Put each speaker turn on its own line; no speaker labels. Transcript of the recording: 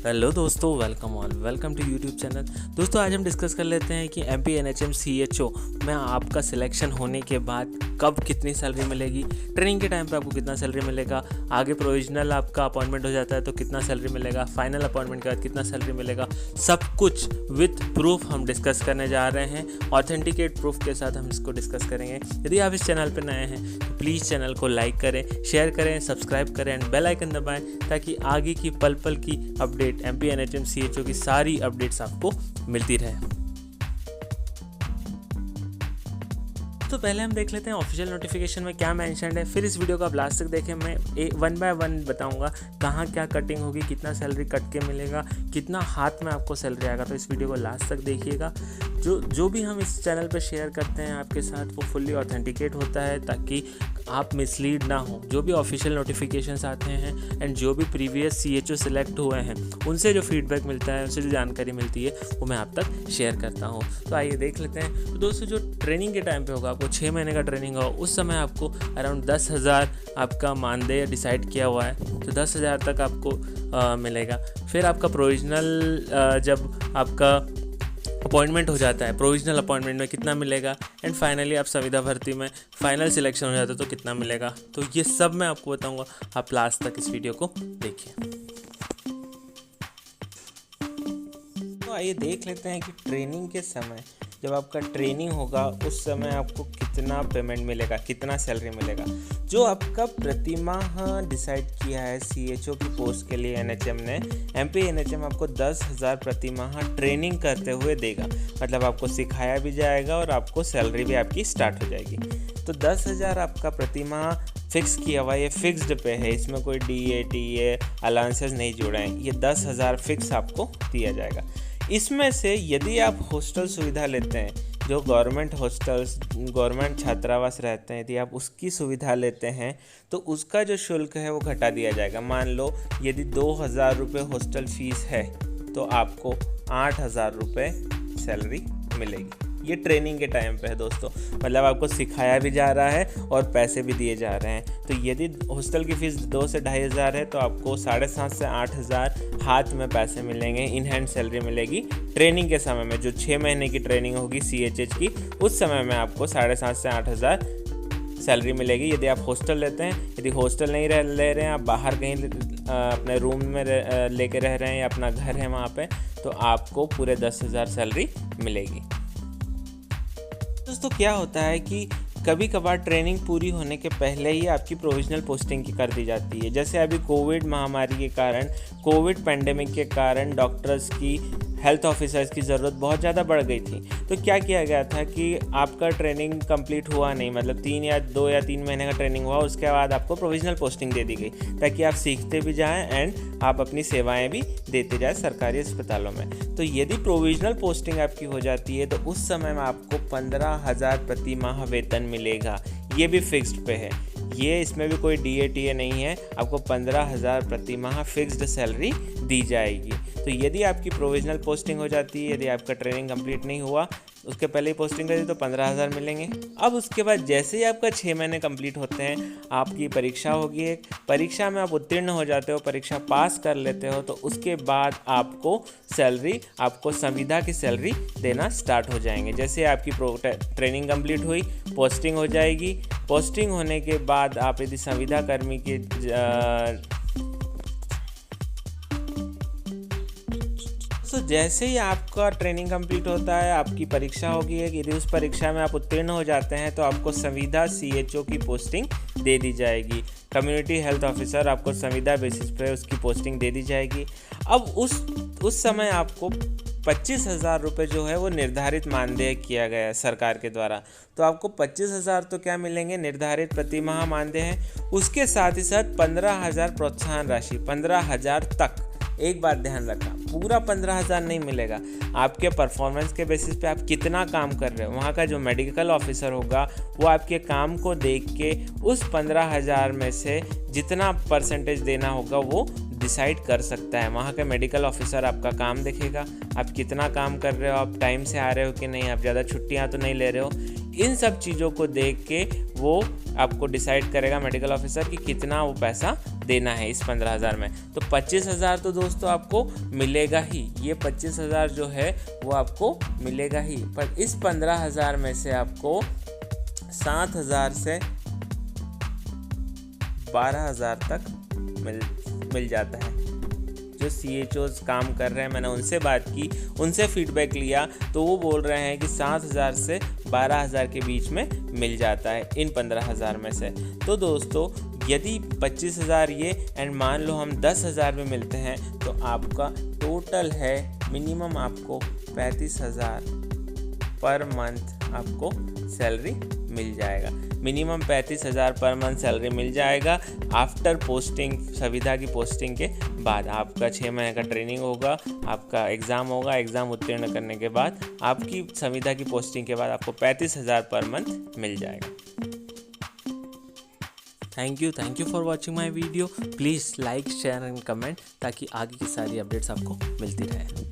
Hello दोस्तों, welcome to YouTube channel. दोस्तों आज हम डिस्कस कर लेते हैं कि MP NHM CHO में आपका सिलेक्शन होने के बाद कब कितनी सैलरी मिलेगी, ट्रेनिंग के टाइम पे आपको कितना सैलरी मिलेगा, आगे प्रोविजनल आपका अपॉइंटमेंट हो जाता है तो कितना सैलरी मिलेगा, फाइनल अपॉइंटमेंट के बाद कितना सैलरी मिलेगा, सब कुछ विथ प्रूफ हम डिस्कस करने जा रहे हैं। ऑथेंटिकेट प्रूफ के साथ हम इसको डिस्कस करेंगे। यदि आप इस चैनल पर नए हैं तो प्लीज़ चैनल को लाइक करें, शेयर करें, सब्सक्राइब करें एंड बेल आइकन दबाएं ताकि आगे की पल पल की अपडेट MP NHM CHO की सारी अपडेट्स आपको मिलती रहे। तो पहले हम देख लेते हैं ऑफिशियल नोटिफिकेशन में क्या मेंशन्ड है, फिर इस वीडियो को आप लास्ट तक देखें। मैं वन बाय वन बताऊंगा कहाँ क्या कटिंग होगी, कितना सैलरी कट के मिलेगा, कितना हाथ में आपको सैलरी आएगा। तो इस वीडियो को लास्ट तक देखिएगा। जो भी हम इस चैनल पर शेयर करते हैं आपके साथ वो फुल्ली ऑथेंटिकेट होता है ताकि आप मिसलीड ना हो। जो भी ऑफिशियल नोटिफिकेशंस आते हैं एंड जो भी प्रीवियस CHO सिलेक्ट हुए हैं उनसे जो फीडबैक मिलता है, उनसे जो जानकारी मिलती है वो मैं आप तक शेयर करता हूँ। तो आइए देख लेते हैं। तो दोस्तों जो ट्रेनिंग के टाइम पे होगा, आपको 6 महीने का ट्रेनिंग होगा, उस समय आपको अराउंड 10,000 आपका मानदेय डिसाइड किया हुआ है, तो 10,000 तक आपको मिलेगा। फिर आपका प्रोविजनल जब आपका अपॉइंटमेंट हो जाता है, प्रोविजनल अपॉइंटमेंट में कितना मिलेगा, एंड फाइनली आप संविदा भर्ती में फाइनल सिलेक्शन हो जाता है तो कितना मिलेगा। तो ये सब मैं आपको बताऊंगा, आप लास्ट तक इस वीडियो को देखिए। तो आइए देख लेते हैं कि ट्रेनिंग के समय, जब आपका ट्रेनिंग होगा उस समय आपको कितना पेमेंट मिलेगा, कितना सैलरी मिलेगा। जो आपका प्रतिमाह डिसाइड किया है CHO की पोस्ट के लिए NHM ने, MP NHM आपको 10,000 प्रतिमाह ट्रेनिंग करते हुए देगा। मतलब आपको सिखाया भी जाएगा और आपको सैलरी भी आपकी स्टार्ट हो जाएगी। तो 10,000 आपका प्रतिमाह फिक्स किया हुआ, ये फिक्स्ड पे है, इसमें कोई DA TA अलाउंसेस नहीं जुड़े हैं। ये 10,000 फिक्स आपको दिया जाएगा। इसमें से यदि आप हॉस्टल सुविधा लेते हैं, जो गवर्नमेंट हॉस्टल्स, गवर्नमेंट छात्रावास रहते हैं, यदि आप उसकी सुविधा लेते हैं तो उसका जो शुल्क है वो घटा दिया जाएगा। मान लो यदि 2,000 रुपये हॉस्टल फीस है तो आपको 8,000 रुपये सैलरी मिलेगी। ये ट्रेनिंग के टाइम पे है दोस्तों, मतलब आपको सिखाया भी जा रहा है और पैसे भी दिए जा रहे हैं। तो यदि हॉस्टल की फ़ीस 2 से 2,500 है तो आपको 7,500 से 8,000 हाथ में पैसे मिलेंगे, इन हैंड सैलरी मिलेगी। ट्रेनिंग के समय में जो 6 महीने की ट्रेनिंग होगी CHH की, उस समय में आपको 7,500 से 8,000 सैलरी मिलेगी यदि आप हॉस्टल लेते हैं। यदि हॉस्टल नहीं ले रहे हैं, आप बाहर कहीं अपने रूम में लेके रह रहे हैं या अपना घर है वहाँ पे, तो आपको पूरे 10,000 सैलरी मिलेगी। दोस्तों क्या होता है कि कभी कभार ट्रेनिंग पूरी होने के पहले ही आपकी प्रोविजनल पोस्टिंग की कर दी जाती है। जैसे अभी कोविड महामारी के कारण, कोविड पैंडेमिक के कारण डॉक्टर्स की, हेल्थ ऑफिसर्स की ज़रूरत बहुत ज़्यादा बढ़ गई थी। तो क्या किया गया था कि आपका ट्रेनिंग कंप्लीट हुआ नहीं, मतलब 2 या 3 महीने का ट्रेनिंग हुआ, उसके बाद आपको प्रोविजनल पोस्टिंग दे दी गई ताकि आप सीखते भी जाएं एंड आप अपनी सेवाएं भी देते जाएं सरकारी अस्पतालों में। तो यदि प्रोविजनल पोस्टिंग आपकी हो जाती है तो उस समय में आपको 15,000 प्रति माह वेतन मिलेगा। ये भी फिक्स्ड पे है, ये इसमें भी कोई DA TA नहीं है। आपको 15,000 प्रति माह फिक्स्ड सैलरी दी जाएगी। तो यदि आपकी प्रोविजनल पोस्टिंग हो जाती है, यदि आपका ट्रेनिंग कंप्लीट नहीं हुआ, उसके पहले ही पोस्टिंग कर दी तो 15,000 मिलेंगे। अब उसके बाद जैसे ही आपका 6 महीने कंप्लीट होते हैं, आपकी परीक्षा होगी एक, परीक्षा में आप उत्तीर्ण हो जाते हो, परीक्षा पास कर लेते हो, तो उसके बाद आपको सैलरी, आपको संविदा की सैलरी देना स्टार्ट हो जाएंगे। जैसे आपकी ट्रेनिंग कंप्लीट हुई, पोस्टिंग हो जाएगी। पोस्टिंग होने के बाद आप यदि संविदा कर्मी के तो जैसे ही आपका ट्रेनिंग कंप्लीट होता है, आपकी परीक्षा होगी एक, यदि उस परीक्षा में आप उत्तीर्ण हो जाते हैं तो आपको संविदा CHO की पोस्टिंग दे दी जाएगी। कम्युनिटी हेल्थ ऑफिसर आपको संविदा बेसिस पर उसकी पोस्टिंग दे दी जाएगी। अब उस समय आपको 25,000 रुपये जो है वो निर्धारित मानदेय किया गया है सरकार के द्वारा। तो आपको 25,000 तो क्या मिलेंगे, निर्धारित प्रतिमाह मानदेय है। उसके साथ ही साथ 15,000 प्रोत्साहन राशि, 15,000 तक। एक बात ध्यान रखना, पूरा 15,000 नहीं मिलेगा। आपके परफॉर्मेंस के बेसिस पे आप कितना काम कर रहे हो, वहाँ का जो मेडिकल ऑफिसर होगा वो आपके काम को देख के उस 15,000 में से जितना परसेंटेज देना होगा वो डिसाइड कर सकता है। वहाँ का मेडिकल ऑफिसर आपका काम देखेगा, आप कितना काम कर रहे हो, आप टाइम से आ रहे हो कि नहीं, आप ज़्यादा छुट्टियाँ तो नहीं ले रहे हो। इन सब चीज़ों को देख के वो आपको डिसाइड करेगा मेडिकल ऑफिसर कि कितना वो पैसा देना है इस 15,000 में, तो 25,000 तो दोस्तों आपको मिलेगा ही। ये 25,000 जो है वो आपको मिलेगा ही, पर इस 15,000 में से आपको 7,000 से 12,000 तक मिल जाता है। जो CHOs काम कर रहे हैं, मैंने उनसे बात की, उनसे फीडबैक लिया, तो वो बोल रहे हैं कि 7,000 से 12,000 के बीच में मिल जाता है इन 15,000 में से। तो दोस्तों यदि 25,000 ये एंड मान लो हम 10,000 में मिलते हैं, तो आपका टोटल है मिनिमम आपको 35,000 पर मंथ आपको सैलरी मिल जाएगा। मिनिमम 35,000 पर मंथ सैलरी मिल जाएगा आफ्टर पोस्टिंग, संविदा की पोस्टिंग के बाद। आपका 6 महीने का ट्रेनिंग होगा, आपका एग्ज़ाम होगा, एग्ज़ाम उत्तीर्ण करने के बाद आपकी संविदा की पोस्टिंग के बाद आपको 35,000 पर मंथ मिल जाएगा। Thank you for watching my video. Please like, share and comment, ताकि आगे की सारी अपडेट्स आपको मिलती रहे।